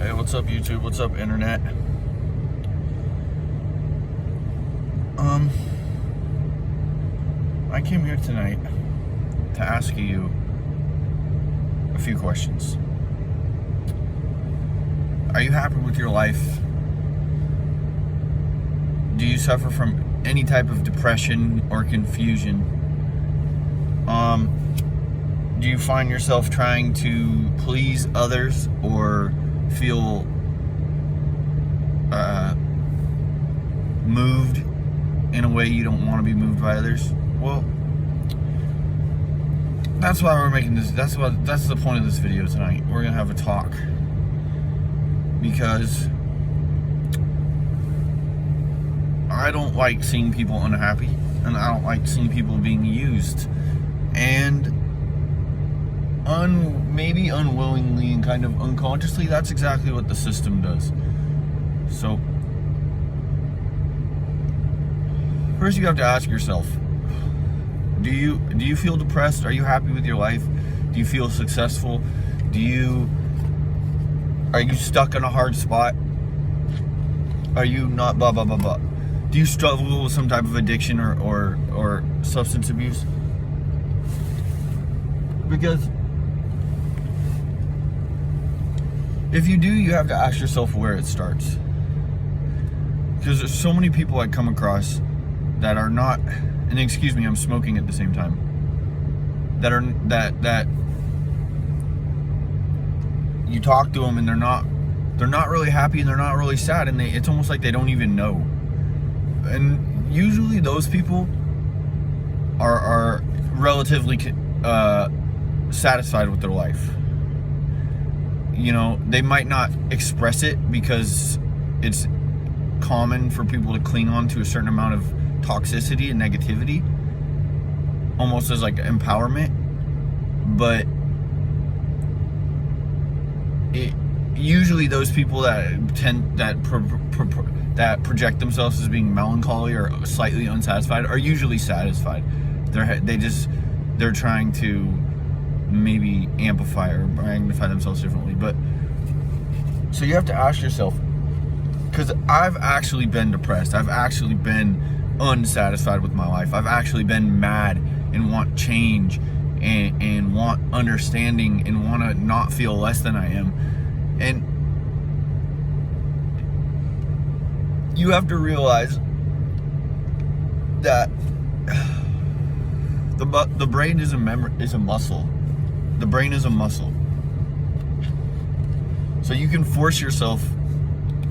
Hey, what's up, YouTube? What's up, Internet? I came here tonight to ask you a few questions. Are you happy with your life? Do you suffer from any type of depression or confusion? Do you find yourself trying to please others or feel moved in a way you don't want to be moved by others? Well, that's why we're making this. That's the point of this video tonight. We're gonna have a talk because I don't like seeing people unhappy, and I don't like seeing people being used, and maybe unwillingly and kind of unconsciously, that's exactly what the system does. So first you have to ask yourself, do you feel depressed? Are you happy with your life? Do you feel successful? Are you stuck in a hard spot? Are you not blah blah blah blah? Do you struggle with some type of addiction or substance abuse? Because if you do, you have to ask yourself where it starts. Because there's so many people I come across that are not, and excuse me, I'm smoking at the same time, that you talk to them and they're not really happy and they're not really sad, and it's almost like they don't even know. And usually those people are relatively satisfied with their life. You know, they might not express it because it's common for people to cling on to a certain amount of toxicity and negativity, almost as like empowerment. But usually those people that project themselves as being melancholy or slightly unsatisfied are usually satisfied. They're trying to maybe amplify or magnify themselves differently. But so you have to ask yourself, because I've actually been depressed, I've actually been unsatisfied with my life, I've actually been mad and want change and want understanding and want to not feel less than I am. And you have to realize that the brain is a muscle. The brain is a muscle. So you can force yourself,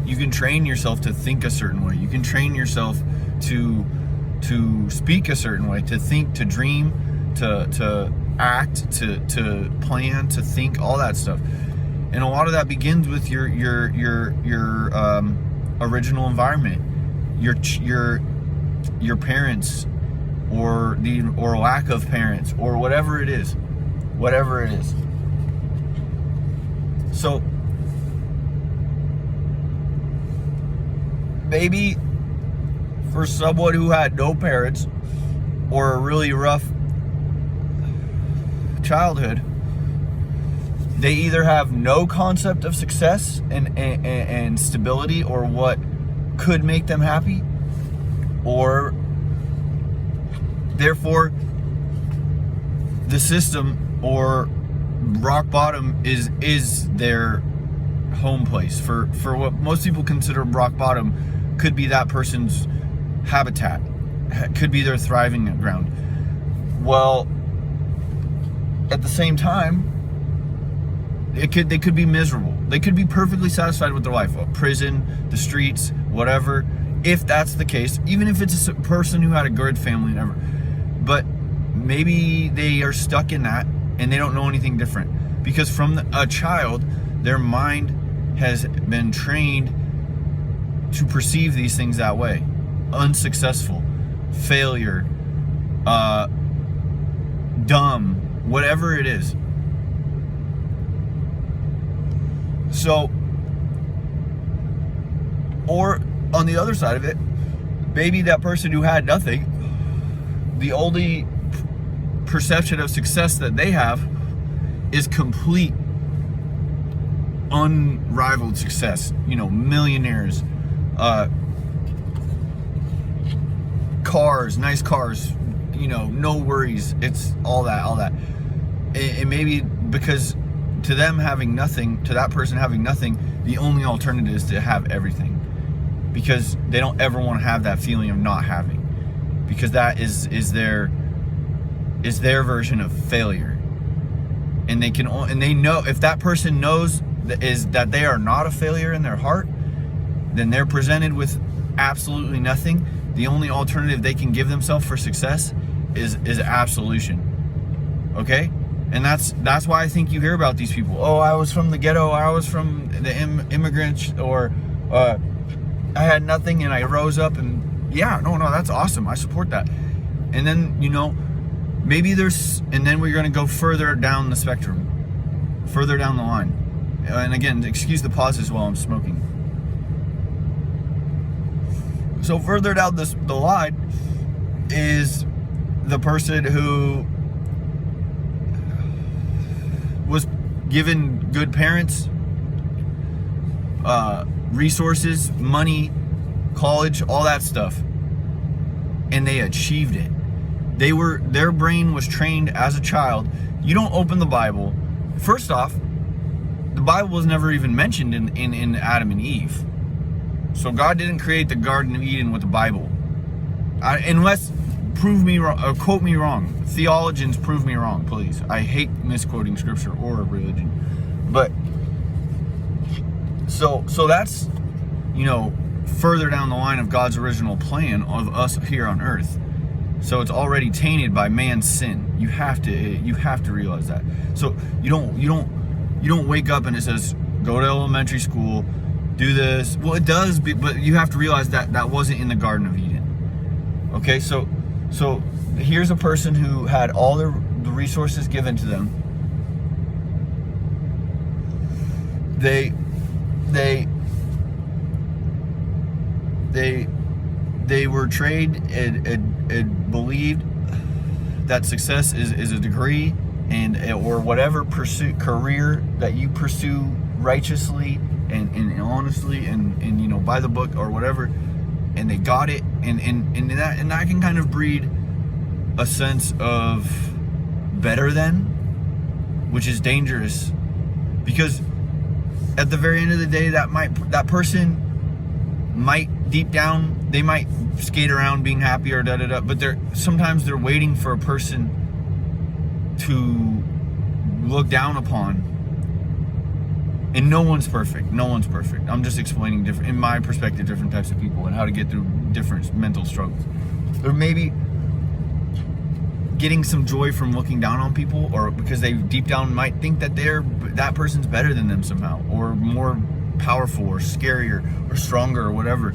you can train yourself to think a certain way. You can train yourself to speak a certain way, to think, to dream, to act, to plan, to think, all that stuff. And a lot of that begins with your original environment, your parents, or lack of parents, or whatever it is. So maybe for someone who had no parents or a really rough childhood, they either have no concept of success and stability or what could make them happy, or therefore the system or rock bottom is their home place. For what most people consider rock bottom could be that person's habitat, could be their thriving ground. Well, at the same time, they could be miserable. They could be perfectly satisfied with their life, prison, the streets, whatever. If that's the case, even if it's a person who had a good family and ever, but maybe they are stuck in that and they don't know anything different, because from a child, their mind has been trained to perceive these things that way: unsuccessful, failure, dumb, whatever it is. So, or on the other side of it, maybe that person who had nothing, the only perception of success that they have is complete unrivaled success, millionaires, cars, nice cars, no worries. It's all that. And maybe because to them having nothing, to that person having nothing, the only alternative is to have everything, because they don't ever want to have that feeling of not having, because that is their version of failure. And they know, if that person knows that they are not a failure in their heart, then they're presented with absolutely nothing. The only alternative they can give themselves for success is absolution. Okay? And that's why I think you hear about these people. Oh, I was from the ghetto, I was from the immigrants, or I had nothing and I rose up. And yeah, no, that's awesome. I support that. And then, maybe and then we're going to go further down the spectrum, further down the line. And again, excuse the pauses while I'm smoking. So further down the line is the person who was given good parents, resources, money, college, all that stuff, and they achieved it. Their brain was trained as a child. You don't open the Bible. First off, the Bible was never even mentioned in Adam and Eve. So God didn't create the Garden of Eden with the Bible. Unless prove me wrong, or quote me wrong. Theologians, prove me wrong, please. I hate misquoting scripture or religion. But so that's, further down the line of God's original plan of us here on earth. So it's already tainted by man's sin. You have to realize that. So you don't wake up and it says go to elementary school, do this. Well, it does, but you have to realize that wasn't in the Garden of Eden. Okay, so here's a person who had all the resources given to them. They were trained and believed that success is a degree or whatever career that you pursue righteously and honestly and by the book or whatever, and they got it, and that can kind of breed a sense of better than, which is dangerous, because at the very end of the day, that person might deep down, they might skate around being happy or but sometimes they're waiting for a person to look down upon. And no one's perfect. I'm just explaining in my perspective, different types of people and how to get through different mental struggles. Or maybe getting some joy from looking down on people, or because they deep down might think that that person's better than them somehow, or more powerful or scarier or stronger or whatever,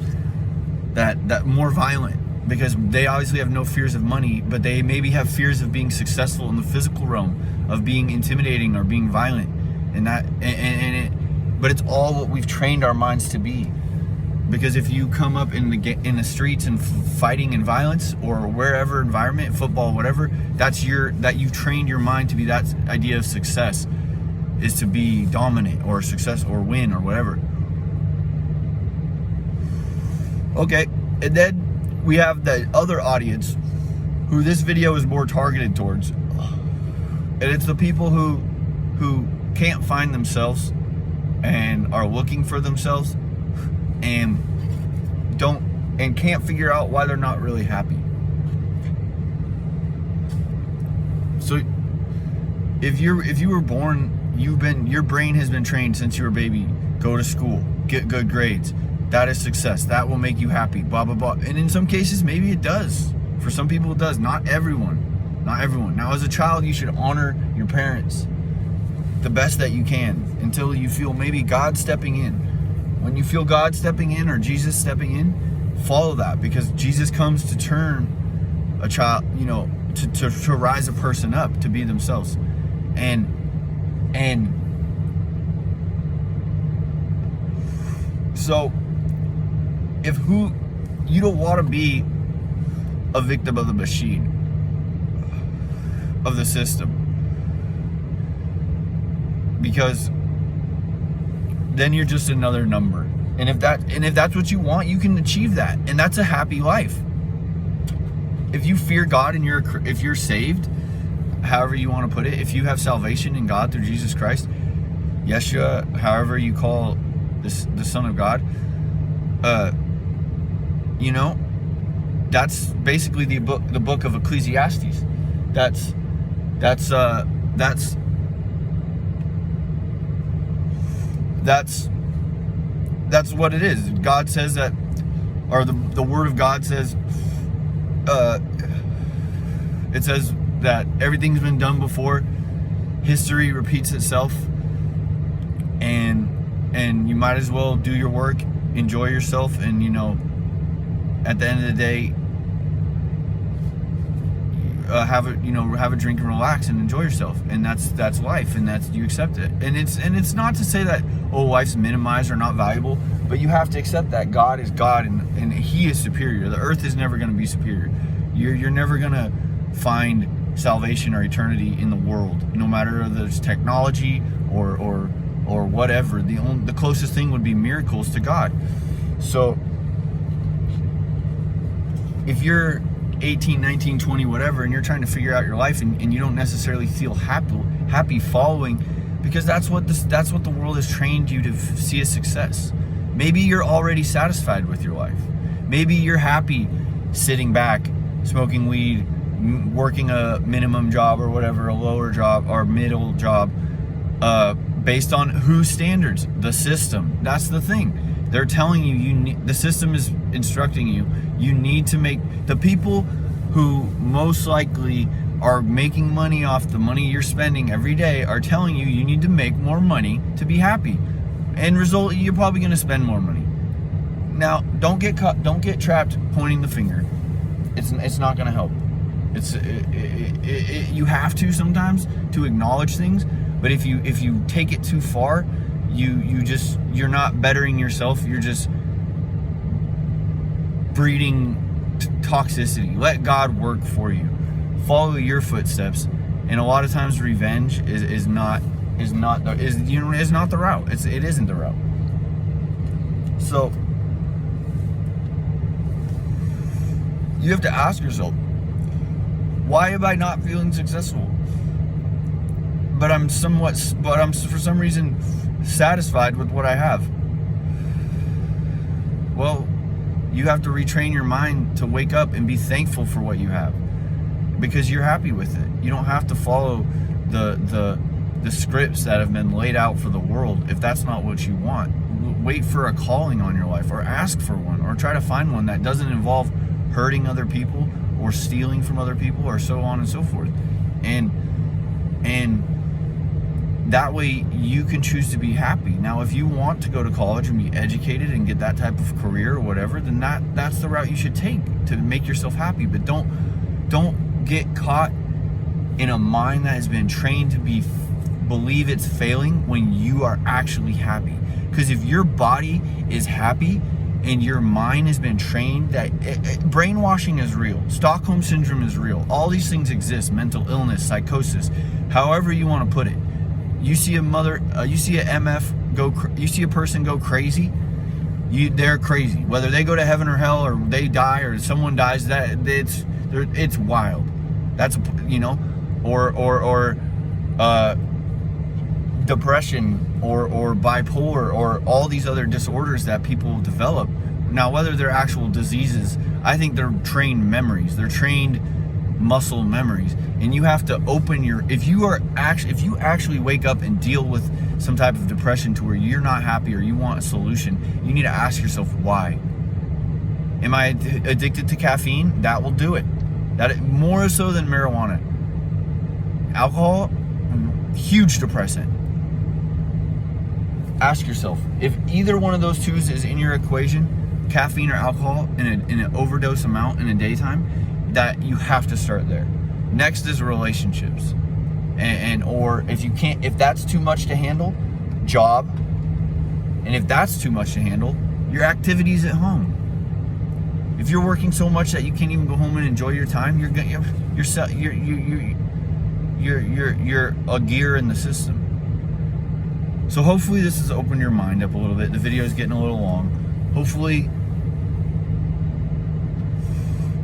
that more violent, because they obviously have no fears of money, but they maybe have fears of being successful in the physical realm, of being intimidating or being violent, but it's all what we've trained our minds to be. Because if you come up in the streets and fighting and violence, or wherever environment, football, whatever, that you've trained your mind to be. That idea of success is to be dominant or success or win or whatever. Okay, and then we have the other audience who this video is more targeted towards, and it's the people who can't find themselves and are looking for themselves and can't figure out why they're not really happy. So if you were born, your brain has been trained since you were a baby. Go to school, get good grades. That is success. That will make you happy. Blah blah blah. And in some cases, maybe it does. For some people, it does. Not everyone. Now, as a child, you should honor your parents the best that you can until you feel maybe God stepping in. When you feel God stepping in or Jesus stepping in, follow that, because Jesus comes to turn a child, to rise a person up to be themselves. And so you don't want to be a victim of the machine, of the system, because then you're just another number. And if that's what you want, you can achieve that, and that's a happy life. If you fear God and if you're saved, however you want to put it, if you have salvation in God through Jesus Christ, Yeshua, however you call this, the Son of God, you know, that's basically the book of Ecclesiastes. That's what it is. God says that, or the Word of God says, it says that everything's been done before. History repeats itself, and you might as well do your work, enjoy yourself, and you know, at the end of the day, have a drink and relax and enjoy yourself, and that's life, and that's, you accept it. And it's not to say that, oh, life's minimized or not valuable, but you have to accept that God is God, and He is superior. The earth is never going to be superior. You're never going to find salvation or eternity in the world, no matter whether it's technology or whatever. The closest thing would be miracles to God. So if you're 18, 19, 20, whatever, and you're trying to figure out your life, and you don't necessarily feel happy following, because that's what the world has trained you to see as success. Maybe you're already satisfied with your life. Maybe you're happy sitting back, smoking weed, working a minimum job or whatever, a lower job or middle job, based on whose standards? The system. That's the thing. They're telling you, the system is instructing you need to make, the people who most likely are making money off the money you're spending every day are telling you need to make more money to be happy. End result, you're probably going to spend more money. Now, don't get trapped pointing the finger. It's not going to help. You have to sometimes to acknowledge things, but if you take it too far, you're not bettering yourself. You're just breeding toxicity. Let God work for you. Follow your footsteps. And a lot of times, revenge is not the route. It isn't the route. So you have to ask yourself, why am I not feeling successful? But I'm for some reason satisfied with what I have. Well, you have to retrain your mind to wake up and be thankful for what you have, because you're happy with it. You don't have to follow the scripts that have been laid out for the world if that's not what you want. Wait for a calling on your life, or ask for one, or try to find one that doesn't involve hurting other people or stealing from other people, or so on and so forth. And that way you can choose to be happy. Now, if you want to go to college and be educated and get that type of career or whatever, then that's the route you should take to make yourself happy. But don't get caught in a mind that has been trained to believe it's failing when you are actually happy. Because if your body is happy and your mind has been trained that brainwashing is real, Stockholm syndrome is real, all these things exist, mental illness, psychosis, however you want to put it. You see a person go crazy, they're crazy. Whether they go to heaven or hell, or they die, or someone dies, it's wild. That's, or depression or bipolar or all these other disorders that people develop. Now, whether they're actual diseases, I think they're trained memories. They're trained muscle memories. And you have to open if you actually wake up and deal with some type of depression to where you're not happy or you want a solution, you need to ask yourself, why? Am I addicted to caffeine? That will do it. That more so than marijuana. Alcohol, huge depressant. Ask yourself, if either one of those two is in your equation, caffeine or alcohol, in an overdose amount in a daytime, that you have to start there. Next is relationships, or if that's too much to handle, job, and if that's too much to handle, your activities at home. If you're working so much that you can't even go home and enjoy your time, you're a gear in the system. So hopefully this has opened your mind up a little bit. The video is getting a little long. Hopefully,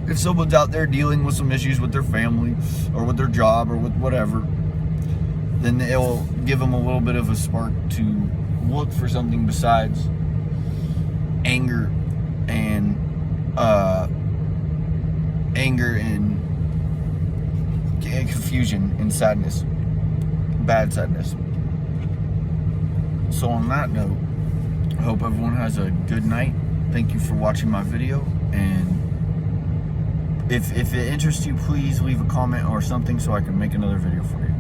if someone's out there dealing with some issues with their family or with their job or with whatever, then it will give them a little bit of a spark to look for something besides anger and confusion and sadness, bad sadness. So on that note, I hope everyone has a good night. Thank you for watching my video, and if it interests you, please leave a comment or something so I can make another video for you.